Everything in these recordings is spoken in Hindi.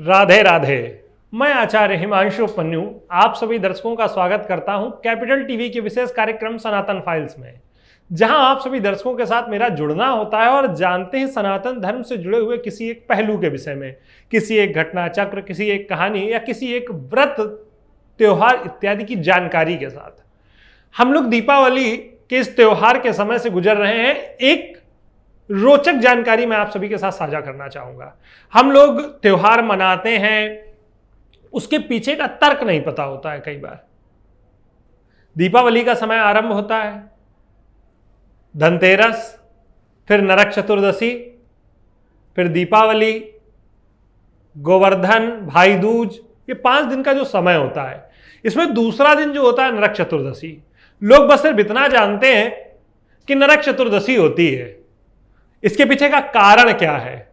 राधे राधे। मैं आचार्य हिमांशु पन्नू आप सभी दर्शकों का स्वागत करता हूं कैपिटल टीवी के विशेष कार्यक्रम सनातन फाइल्स में, जहां आप सभी दर्शकों के साथ मेरा जुड़ना होता है और जानते हैं सनातन धर्म से जुड़े हुए किसी एक पहलू के विषय में, किसी एक घटना चक्र, किसी एक कहानी या किसी एक व्रत, त्योहार इत्यादि की जानकारी के साथ। हम लोग दीपावली के इस त्योहार के समय से गुजर रहे हैं। एक रोचक जानकारी मैं आप सभी के साथ साझा करना चाहूंगा। हम लोग त्योहार मनाते हैं, उसके पीछे का तर्क नहीं पता होता है। कई बार दीपावली का समय आरंभ होता है, धनतेरस, फिर नरक चतुर्दशी, फिर दीपावली, गोवर्धन, भाई दूज, ये 5 दिन का जो समय होता है, इसमें दूसरा दिन जो होता है नरक चतुर्दशी। लोग बस सिर्फ इतना जानते हैं कि नरक चतुर्दशी होती है। इसके पीछे का कारण क्या है,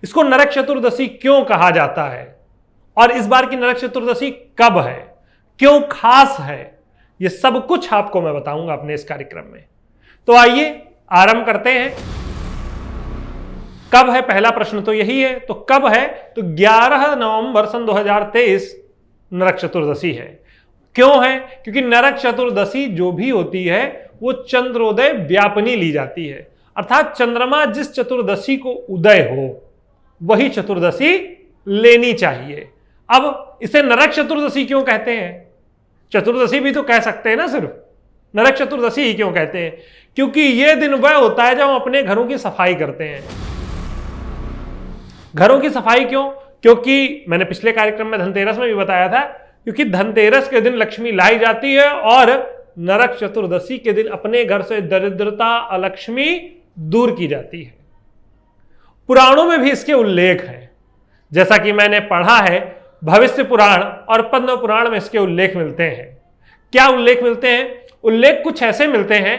इसको नरक चतुर्दशी क्यों कहा जाता है, और इस बार की नरक चतुर्दशी कब है, क्यों खास है, यह सब कुछ आपको मैं बताऊंगा अपने इस कार्यक्रम में। तो आइए आरंभ करते हैं। कब है, पहला प्रश्न तो यही है। तो कब है, तो 11 नवंबर सन 2023 नरक चतुर्दशी है। क्यों है, क्योंकि नरक चतुर्दशी जो भी होती है वो चंद्रोदय व्यापनी ली जाती है, अर्थात चंद्रमा जिस चतुर्दशी को उदय हो वही चतुर्दशी लेनी चाहिए। अब इसे नरक चतुर्दशी क्यों कहते हैं? चतुर्दशी भी तो कह सकते हैं ना, सिर्फ नरक चतुर्दशी ही क्यों कहते हैं? क्योंकि यह दिन वह होता है जब हम अपने घरों की सफाई करते हैं। घरों की सफाई क्यों? क्योंकि मैंने पिछले कार्यक्रम में धनतेरस में भी बताया था, क्योंकि धनतेरस के दिन लक्ष्मी लाई जाती है और नरक चतुर्दशी के दिन अपने घर से दरिद्रता, अलक्ष्मी दूर की जाती है। पुराणों में भी इसके उल्लेख हैं, जैसा कि मैंने पढ़ा है, भविष्य पुराण और पद्म पुराण में इसके उल्लेख मिलते हैं। क्या उल्लेख मिलते हैं? उल्लेख कुछ ऐसे मिलते हैं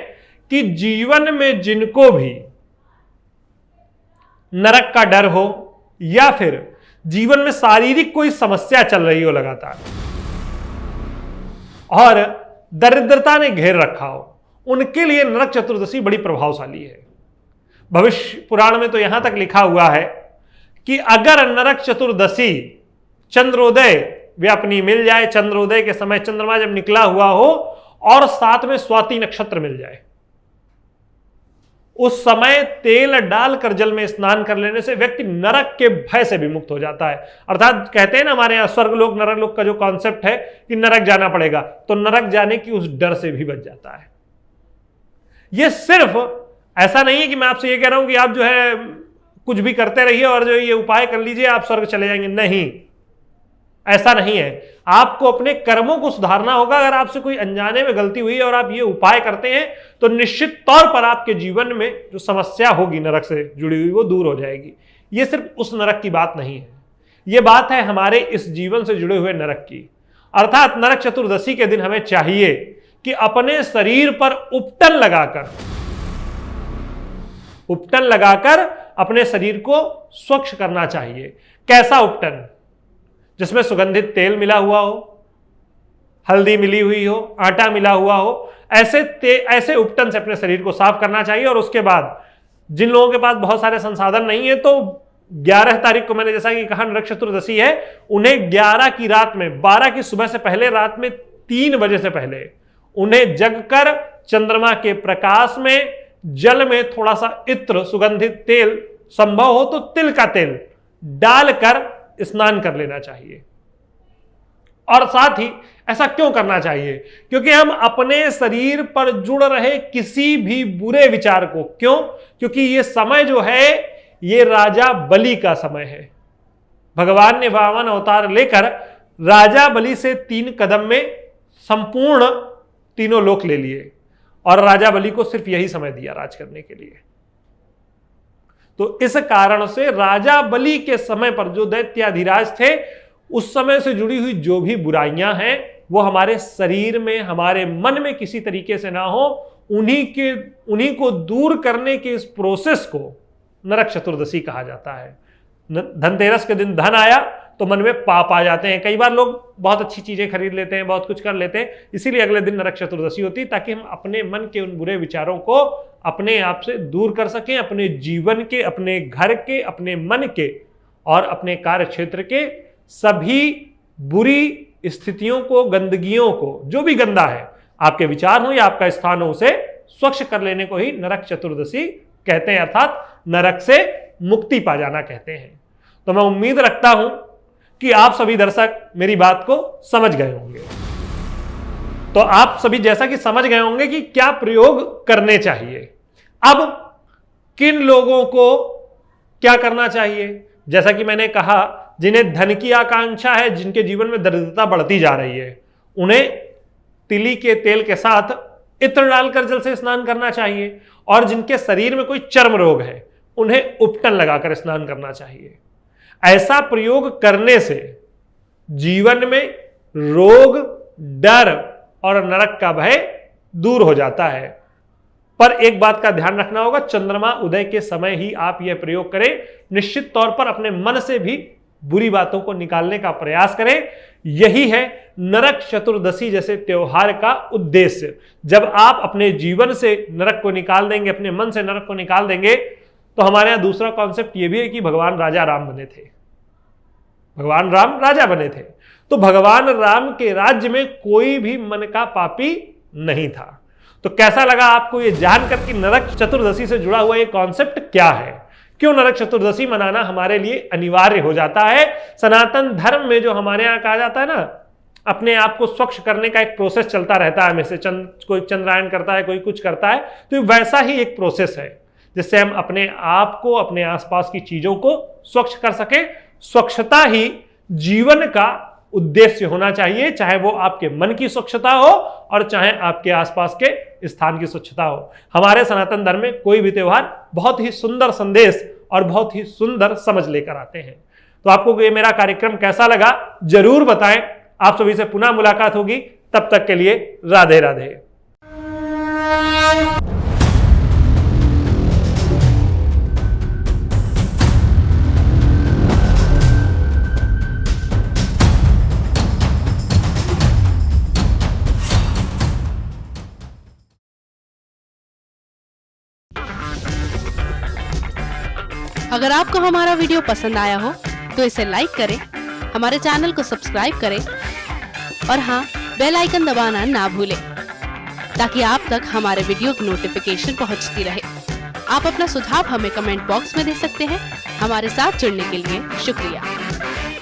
कि जीवन में जिनको भी नरक का डर हो या फिर जीवन में शारीरिक कोई समस्या चल रही हो लगातार और दरिद्रता ने घेर रखा हो, उनके लिए नरक चतुर्दशी बड़ी प्रभावशाली है। भविष्य पुराण में तो यहां तक लिखा हुआ है कि अगर नरक चतुर्दशी चंद्रोदय व्यापनी मिल जाए, चंद्रोदय के समय चंद्रमा जब निकला हुआ हो और साथ में स्वाति नक्षत्र मिल जाए, उस समय तेल डालकर जल में स्नान कर लेने से व्यक्ति नरक के भय से भी मुक्त हो जाता है। अर्थात कहते हैं ना हमारे यहां स्वर्गलोक नरक लोक का जो कॉन्सेप्ट है कि नरक जाना पड़ेगा, तो नरक जाने की उस डर से भी बच जाता है। यह सिर्फ ऐसा नहीं है कि मैं आपसे यह कह रहा हूं कि आप जो है कुछ भी करते रहिए और जो ये उपाय कर लीजिए आप स्वर्ग चले जाएंगे, नहीं, ऐसा नहीं है। आपको अपने कर्मों को सुधारना होगा। अगर आपसे कोई अनजाने में गलती हुई और आप ये उपाय करते हैं तो निश्चित तौर पर आपके जीवन में जो समस्या होगी नरक से जुड़ी हुई वो दूर हो जाएगी। ये सिर्फ उस नरक की बात नहीं है, ये बात है हमारे इस जीवन से जुड़े हुए नरक की। अर्थात नरक चतुर्दशी के दिन हमें चाहिए कि अपने शरीर पर उपटन लगाकर अपने शरीर को स्वच्छ करना चाहिए। कैसा उपटन? जिसमें सुगंधित तेल मिला हुआ हो, हल्दी मिली हुई हो, आटा मिला हुआ हो, ऐसे उपटन से अपने शरीर को साफ करना चाहिए। और उसके बाद जिन लोगों के पास बहुत सारे संसाधन नहीं है, तो 11 तारीख को मैंने जैसा कि कहा नरक चतुर्दशी है, उन्हें 11 की रात में, 12 की सुबह से पहले, रात में 3 बजे से पहले उन्हें जगकर चंद्रमा के प्रकाश में जल में थोड़ा सा इत्र, सुगंधित तेल, संभव हो तो तिल का तेल डालकर स्नान कर लेना चाहिए। और साथ ही ऐसा क्यों करना चाहिए? क्योंकि हम अपने शरीर पर जुड़ रहे किसी भी बुरे विचार को, क्यों? क्योंकि ये समय जो है ये राजा बलि का समय है। भगवान ने वामन अवतार लेकर राजा बलि से 3 कदम में संपूर्ण तीनों लोक ले लिए और राजा बलि को सिर्फ यही समय दिया राज करने के लिए। तो इस कारण से राजा बलि के समय पर जो दैत्याधिराज थे, उस समय से जुड़ी हुई जो भी बुराइयां हैं वो हमारे शरीर में, हमारे मन में किसी तरीके से ना हो, उन्हीं को दूर करने के इस प्रोसेस को नरक चतुर्दशी कहा जाता है। धनतेरस के दिन धन आया तो मन में पाप आ जाते हैं। कई बार लोग बहुत अच्छी चीजें खरीद लेते हैं, बहुत कुछ कर लेते हैं, इसीलिए अगले दिन नरक चतुर्दशी होती है, ताकि हम अपने मन के उन बुरे विचारों को अपने आप से दूर कर सकें, अपने जीवन के, अपने घर के, अपने मन के और अपने कार्य क्षेत्र के सभी बुरी स्थितियों को, गंदगियों को, जो भी गंदा है, आपके विचार हो या आपका स्थान हो, उसे स्वच्छ कर लेने को ही नरक चतुर्दशी कहते हैं, अर्थात नरक से मुक्ति पा जाना कहते हैं। तो मैं उम्मीद रखता हूं कि आप सभी दर्शक मेरी बात को समझ गए होंगे। तो आप सभी जैसा कि समझ गए होंगे कि क्या प्रयोग करने चाहिए। अब किन लोगों को क्या करना चाहिए, जैसा कि मैंने कहा, जिन्हें धन की आकांक्षा है, जिनके जीवन में दरिद्रता बढ़ती जा रही है, उन्हें तिली के तेल के साथ इत्र डालकर जल से स्नान करना चाहिए। और जिनके शरीर में कोई चर्म रोग है, उन्हें उपटन लगाकर स्नान करना चाहिए। ऐसा प्रयोग करने से जीवन में रोग, डर और नरक का भय दूर हो जाता है। पर एक बात का ध्यान रखना होगा, चंद्रमा उदय के समय ही आप यह प्रयोग करें। निश्चित तौर पर अपने मन से भी बुरी बातों को निकालने का प्रयास करें। यही है नरक चतुर्दशी जैसे त्योहार का उद्देश्य। जब आप अपने जीवन से नरक को निकाल देंगे, अपने मन से नरक को निकाल देंगे, तो हमारे यहां दूसरा कॉन्सेप्ट यह भी है कि भगवान राजा राम बने थे, भगवान राम राजा बने थे। तो भगवान राम के राज्य में कोई भी मन का पापी नहीं था। तो कैसा लगा आपको ये जानकर कि नरक चतुर्दशी से जुड़ा हुआ ये कॉन्सेप्ट क्या है, क्यों नरक चतुर्दशी मनाना हमारे लिए अनिवार्य हो जाता है। सनातन धर्म में जो हमारे यहाँ कहा जाता है ना, अपने आप को स्वच्छ करने का एक प्रोसेस चलता रहता है, हमें से कोई चंद्रायन करता है, कोई कुछ करता है, तो वैसा ही एक प्रोसेस है जिससे हम अपने आप को, अपने आसपास की चीजों को स्वच्छ कर सके। स्वच्छता ही जीवन का उद्देश्य होना चाहिए, चाहे वो आपके मन की स्वच्छता हो और चाहे आपके आसपास के स्थान की स्वच्छता हो। हमारे सनातन धर्म में कोई भी त्योहार बहुत ही सुंदर संदेश और बहुत ही सुंदर समझ लेकर आते हैं। तो आपको ये मेरा कार्यक्रम कैसा लगा जरूर बताएं। आप सभी से पुनः मुलाकात होगी, तब तक के लिए राधे राधे। अगर आपको हमारा वीडियो पसंद आया हो तो इसे लाइक करें, हमारे चैनल को सब्सक्राइब करें और हाँ, बेल आइकन दबाना ना भूलें ताकि आप तक हमारे वीडियो की नोटिफिकेशन पहुंचती रहे। आप अपना सुझाव हमें कमेंट बॉक्स में दे सकते हैं। हमारे साथ जुड़ने के लिए शुक्रिया।